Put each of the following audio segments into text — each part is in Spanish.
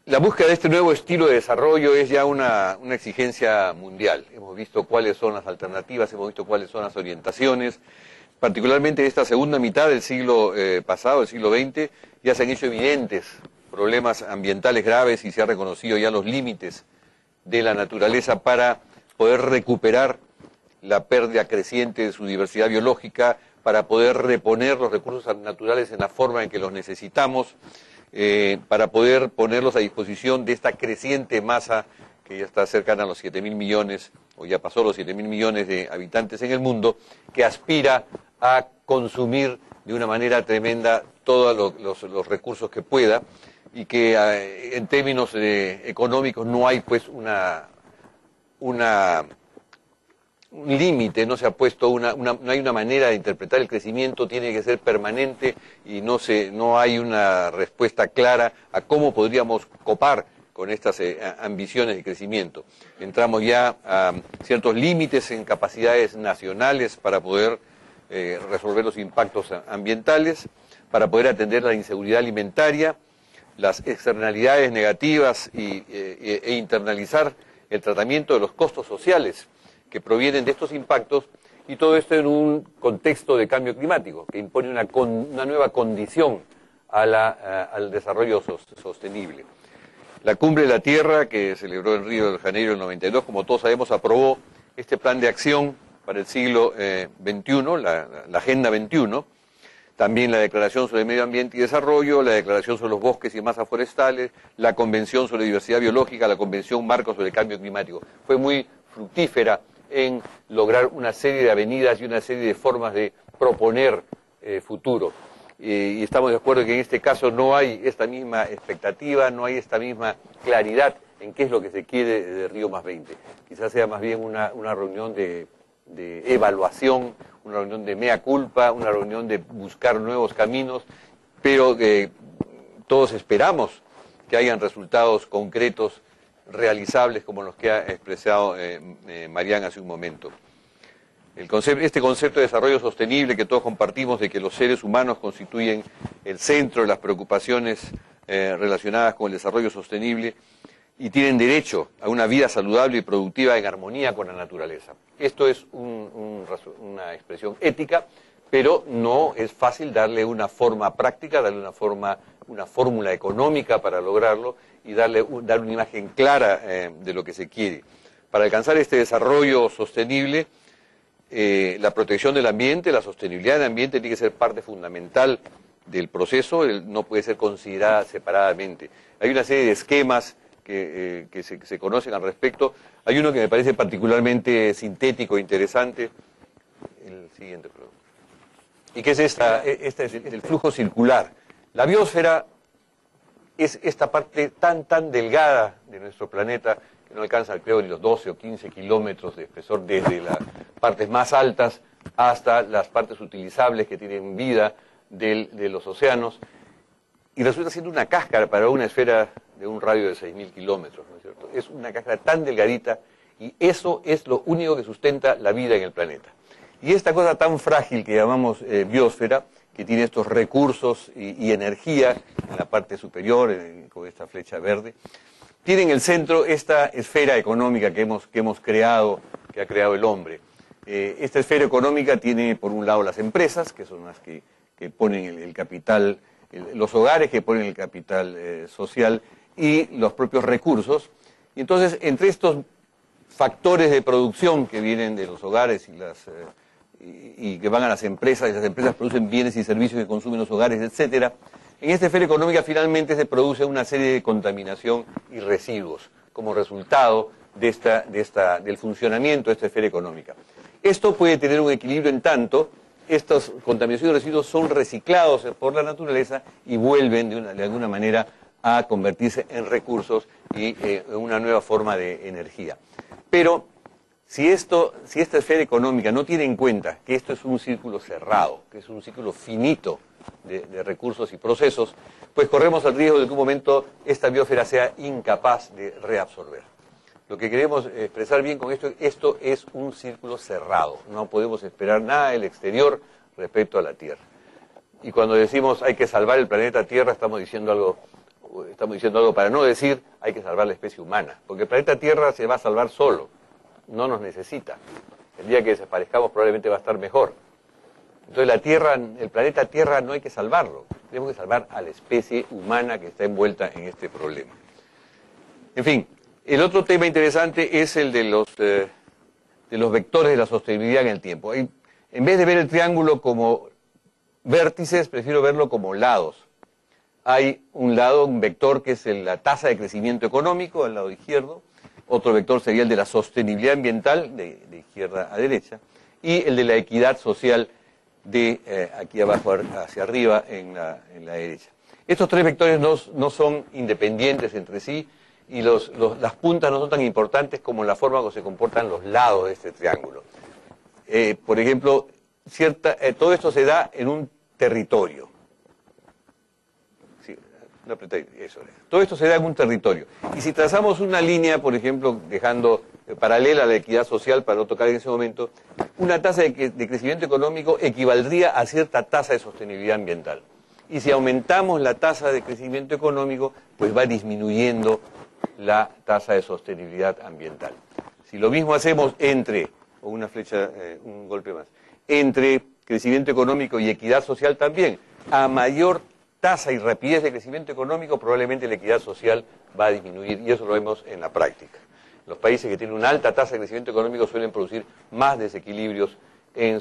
La búsqueda de este nuevo estilo de desarrollo es ya una exigencia mundial. Hemos visto cuáles son las alternativas, hemos visto cuáles son las orientaciones. Particularmente en esta segunda mitad del siglo pasado, del siglo XX, ya se han hecho evidentes problemas ambientales graves y se han reconocido ya los límites de la naturaleza para poder recuperar la pérdida creciente de su diversidad biológica, para poder reponer los recursos naturales en la forma en que los necesitamos, para poder ponerlos a disposición de esta creciente masa que ya está cercana a los 7.000 millones, o ya pasó los 7.000 millones de habitantes en el mundo, que aspira a consumir de una manera tremenda todos los recursos que pueda, y que en términos económicos no hay pues un límite, no se ha puesto no hay una manera de interpretar el crecimiento, tiene que ser permanente y no hay una respuesta clara a cómo podríamos copar con estas ambiciones de crecimiento. Entramos ya a ciertos límites en capacidades nacionales para poder resolver los impactos ambientales, para poder atender la inseguridad alimentaria, las externalidades negativas e internalizar el tratamiento de los costos sociales que provienen de estos impactos, y todo esto en un contexto de cambio climático que impone una nueva condición al desarrollo sostenible. La Cumbre de la Tierra, que se celebró en Río de Janeiro en el 92, como todos sabemos, aprobó este plan de acción para el siglo XXI, la Agenda 21, también la Declaración sobre Medio Ambiente y Desarrollo, la Declaración sobre los Bosques y Masas Forestales, la Convención sobre Diversidad Biológica, la Convención Marco sobre el Cambio Climático. Fue muy fructífera en lograr una serie de avenidas y una serie de formas de proponer futuro. Y estamos de acuerdo que en este caso no hay esta misma expectativa, no hay esta misma claridad en qué es lo que se quiere de Río +20. Quizás sea más bien una reunión de evaluación, una reunión de mea culpa, una reunión de buscar nuevos caminos, pero todos esperamos que hayan resultados concretos, realizables, como los que ha expresado Marián hace un momento. Este concepto de desarrollo sostenible que todos compartimos, de que los seres humanos constituyen el centro de las preocupaciones relacionadas con el desarrollo sostenible y tienen derecho a una vida saludable y productiva en armonía con la naturaleza. Esto es una expresión ética, pero no es fácil darle una forma práctica, darle una fórmula económica para lograrlo y dar una imagen clara de lo que se quiere. Para alcanzar este desarrollo sostenible, la protección del ambiente, la sostenibilidad del ambiente tiene que ser parte fundamental del proceso, no puede ser considerada separadamente. Hay una serie de esquemas que se conocen al respecto. Hay uno que me parece particularmente sintético e interesante, el siguiente, perdón, y que es este es el flujo circular. La biosfera es esta parte tan delgada de nuestro planeta que no alcanza, creo, ni los 12 o 15 kilómetros de espesor desde las partes más altas hasta las partes utilizables que tienen vida de los océanos, y resulta siendo una cáscara para una esfera de un radio de 6.000 kilómetros, ¿no es cierto? Es una cáscara tan delgadita, y eso es lo único que sustenta la vida en el planeta. Y esta cosa tan frágil que llamamos biosfera, que tiene estos recursos y energía en la parte superior, con esta flecha verde, tiene en el centro esta esfera económica que hemos creado, que ha creado el hombre. Esta esfera económica tiene, por un lado, las empresas, que son las que ponen el capital, los hogares que ponen el capital social, y los propios recursos. Y entonces, entre estos factores de producción que vienen de los hogares y que van a las empresas, y las empresas producen bienes y servicios que consumen los hogares, etcétera, en esta esfera económica finalmente se produce una serie de contaminación y residuos como resultado del funcionamiento de esta esfera económica. Esto puede tener un equilibrio en tanto estas contaminaciones y residuos son reciclados por la naturaleza y vuelven de alguna manera a convertirse en recursos y en una nueva forma de energía. Pero si esta esfera económica no tiene en cuenta que esto es un círculo cerrado, que es un círculo finito de recursos y procesos, pues corremos el riesgo de que en un momento esta biosfera sea incapaz de reabsorber. Lo que queremos expresar bien con esto es un círculo cerrado, no podemos esperar nada del exterior respecto a la Tierra. Y cuando decimos hay que salvar el planeta Tierra, estamos diciendo algo estamos diciendo algo para no decir hay que salvar la especie humana, porque el planeta Tierra se va a salvar solo, no nos necesita. El día que desaparezcamos probablemente va a estar mejor. Entonces la Tierra, el planeta Tierra no hay que salvarlo, tenemos que salvar a la especie humana que está envuelta en este problema. En fin, el otro tema interesante es el de los vectores de la sostenibilidad en el tiempo. En vez de ver el triángulo como vértices, prefiero verlo como lados. Hay un lado, un vector que es la tasa de crecimiento económico, al lado izquierdo. Otro vector sería el de la sostenibilidad ambiental, de izquierda a derecha. Y el de la equidad social, de aquí abajo hacia arriba en la derecha. Estos tres vectores no son independientes entre sí y las puntas no son tan importantes como la forma como se comportan los lados de este triángulo. Por ejemplo, todo esto se da en un territorio. Sí, todo esto se da en un territorio. Y si trazamos una línea, por ejemplo, dejando paralela a la equidad social para no tocar en ese momento, una tasa de crecimiento económico equivaldría a cierta tasa de sostenibilidad ambiental. Y si aumentamos la tasa de crecimiento económico, pues va disminuyendo la tasa de sostenibilidad ambiental. Si lo mismo hacemos o una flecha, un golpe más, entre crecimiento económico y equidad social también, a mayor tasa y rapidez de crecimiento económico, probablemente la equidad social va a disminuir, y eso lo vemos en la práctica. Los países que tienen una alta tasa de crecimiento económico suelen producir más desequilibrios en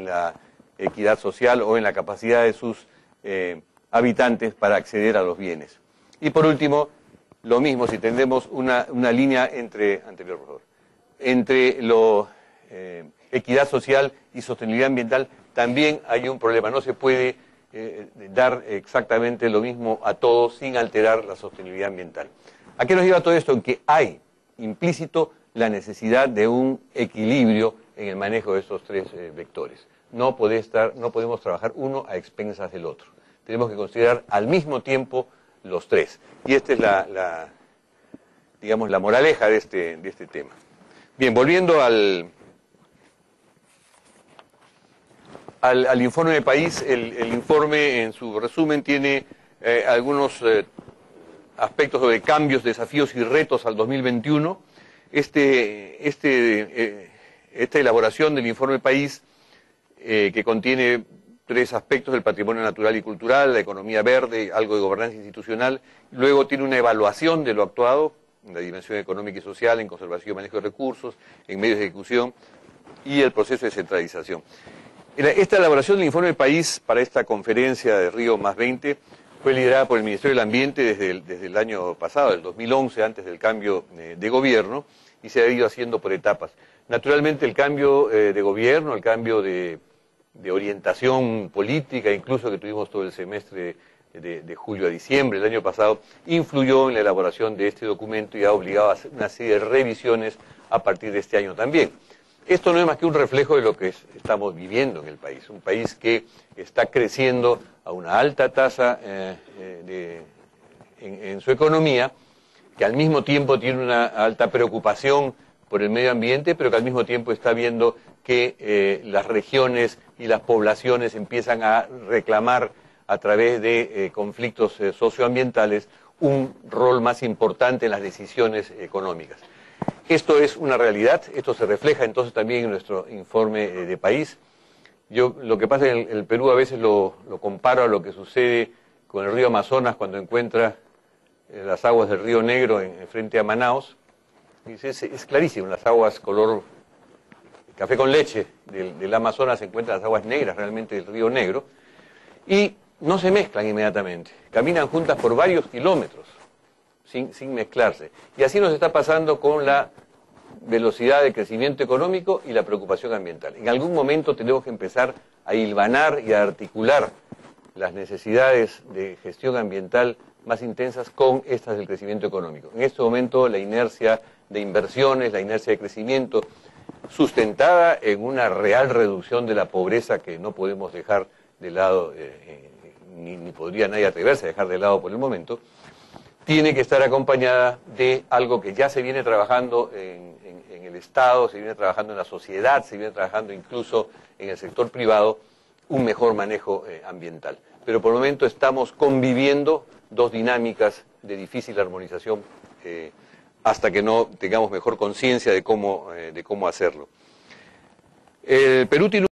la equidad social o en la capacidad de sus habitantes para acceder a los bienes. Y por último, lo mismo, si tendemos una línea entre equidad social y sostenibilidad ambiental, también hay un problema. No se puede dar exactamente lo mismo a todos sin alterar la sostenibilidad ambiental. ¿A qué nos lleva todo esto? En que hay implícito la necesidad de un equilibrio en el manejo de estos tres vectores. No podemos trabajar uno a expensas del otro. Tenemos que considerar al mismo tiempo los tres. Y esta es digamos, la moraleja de este tema. Bien, volviendo al informe de país, el informe en su resumen tiene algunos aspectos sobre cambios, desafíos y retos al 2021. Esta elaboración del informe país, que contiene tres aspectos: el patrimonio natural y cultural, la economía verde, algo de gobernanza institucional. Luego tiene una evaluación de lo actuado en la dimensión económica y social, en conservación y manejo de recursos, en medios de ejecución y el proceso de centralización. Esta elaboración del informe país para esta conferencia de Río +20 fue liderada por el Ministerio del Ambiente desde el año pasado, el 2011, antes del cambio de gobierno, y se ha ido haciendo por etapas. Naturalmente el cambio de gobierno, el cambio de orientación política, incluso que tuvimos todo el semestre de julio a diciembre del año pasado, influyó en la elaboración de este documento y ha obligado a hacer una serie de revisiones a partir de este año también. Esto no es más que un reflejo de lo que estamos viviendo en el país, un país que está creciendo a una alta tasa en su economía, que al mismo tiempo tiene una alta preocupación por el medio ambiente, pero que al mismo tiempo está viendo que las regiones y las poblaciones empiezan a reclamar a través de conflictos socioambientales un rol más importante en las decisiones económicas. Esto es una realidad, esto se refleja entonces también en nuestro informe de país. Yo lo que pasa en el Perú a veces lo comparo a lo que sucede con el río Amazonas cuando encuentra las aguas del río Negro frente a Manaos. Y es clarísimo, las aguas color café con leche del Amazonas se encuentran las aguas negras realmente del río Negro y no se mezclan inmediatamente, caminan juntas por varios kilómetros sin mezclarse. Y así nos está pasando con la velocidad de crecimiento económico y la preocupación ambiental. En algún momento tenemos que empezar a hilvanar y a articular las necesidades de gestión ambiental más intensas con estas del crecimiento económico. En este momento la inercia de inversiones, la inercia de crecimiento, sustentada en una real reducción de la pobreza que no podemos dejar de lado, ni podría nadie atreverse a dejar de lado por el momento, tiene que estar acompañada de algo que ya se viene trabajando en el Estado, se viene trabajando en la sociedad, se viene trabajando incluso en el sector privado, un mejor manejo ambiental. Pero por el momento estamos conviviendo dos dinámicas de difícil armonización hasta que no tengamos mejor conciencia de cómo hacerlo. El Perú tiene